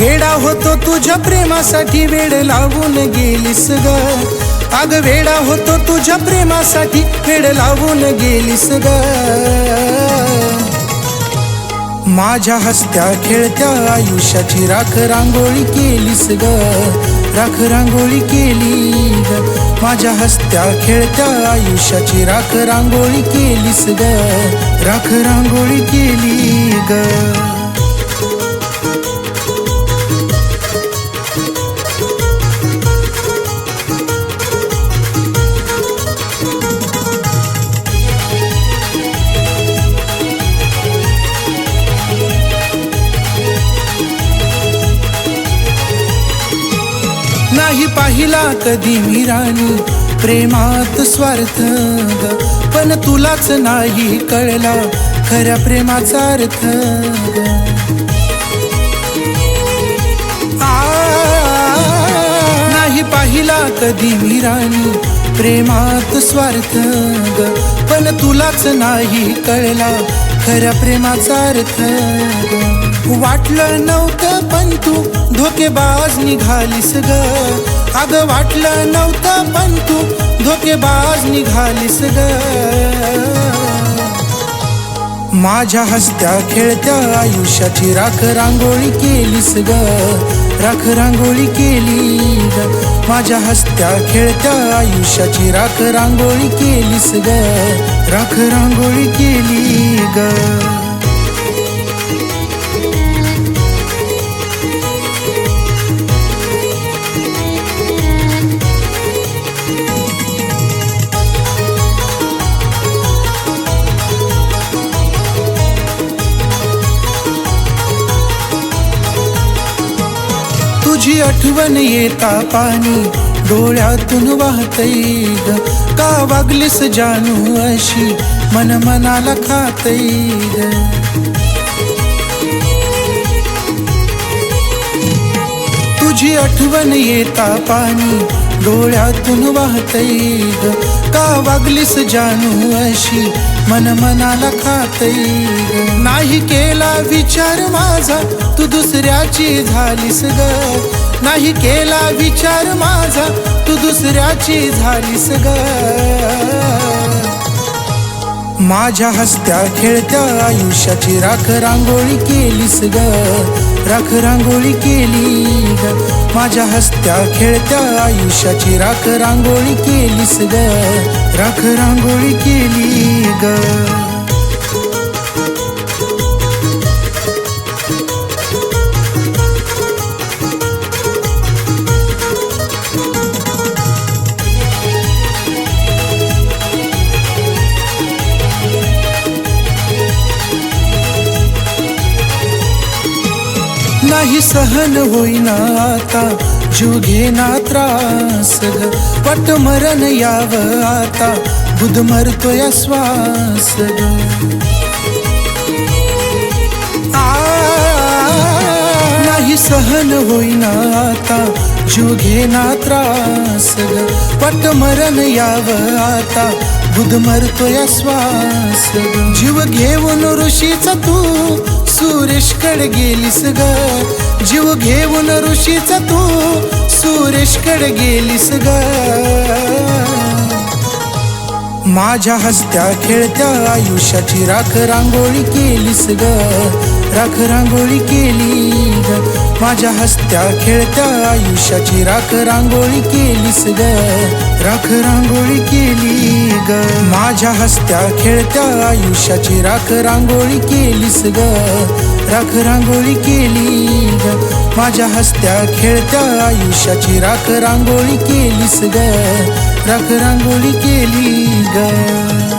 वेडा होतो तुझ्या प्रेमासाठी, वेड लावून गेलीस ग. अग वेडा होतो तुझ्या प्रेमासाठी, वेड लावून गेलीस ग. माझ्या हसत्या खेळत्या आयुष्याची राख रांगोळी केलीस ग. राख रांगोळी केली ग. माझ्या हसत्या खेळत्या आयुष्याची राख रांगोळी केलीस ग. राख रांगोळी केली ग. नाही पाहिला कधी मी राणी प्रेमात स्वार्थ ग. पण तुलाच नाही कळला खऱ्या प्रेमाचा अर्थ ग. नाही पाहिला कधी मी राणी प्रेमात स्वार्थ ग. पण तुलाच नाही कळला खऱ्या प्रेमाचा अर्थ ग. वाटलं नव्हतं पण तू धोकेबाज निघालीस ग. अग वाटलं नव्हतं पण तू धोकेबाज निघालीस ग. माझ्या हसत्या खेळत्या आयुष्याची राख रांगोळी केलीस ग. राख रांगोळी केली ग. माझ्या हसत्या खेळत्या आयुष्याची राख रांगोळी केलीस ग. राख रांगोळी केली ग. तुझी आठवण येता पाणी डोळ्यातून वाहतई ग. का वागलीस जानू अशी मन मनाला खातई ग. तुझी आठवण येता पाणी डोळ्यातून वाहतई ग. का वागलीस जानू अशी मन मनाला खातई ग. नाही केला विचार माझा तू दुसऱ्याची झालीस ग. नाही केला विचार माझा तू दुसऱ्याची झालीस ग. माझ्या हसत्या खेळत्या आयुष्याची राख रांगोळी केलीस ग. राख रांगोळी केली ग. माझ्या हसत्या खेळत्या आयुष्याची राख रांगोळी केलीस ग. राख रांगोळी केली ग. नाही सहन होईना आता जीव घेना त्रास ग. पट मरण यावं आता बुध मरतोय श्वास ग. नाही सहन होईना आता जीव घेना त्रास ग. पट मरण यावं आता बुध मरतोय श्वास ग. जीव घेऊन ऋषीचा तू सुरेशकडे गेलीस ग. जीव घेऊन ऋषीचा तू सुरेशकडे गेलीस ग. माझ्या हसत्या खेळत्या आयुष्याची राख रांगोळी केलीस ग. राख रांगोळी केली ग. माझ्या हसत्या खेळत्या आयुष्याची राख रांगोळी केलीस ग. राख रांगोळी केली ग. माझ्या हसत्या खेळत्या आयुष्याची राख रांगोळी केलीस ग. राख रांगोळी केली ग. माझ्या हसत्या खेळत्या आयुष्याची राख रांगोळी केलीस ग. राख रांगोळी केली ग.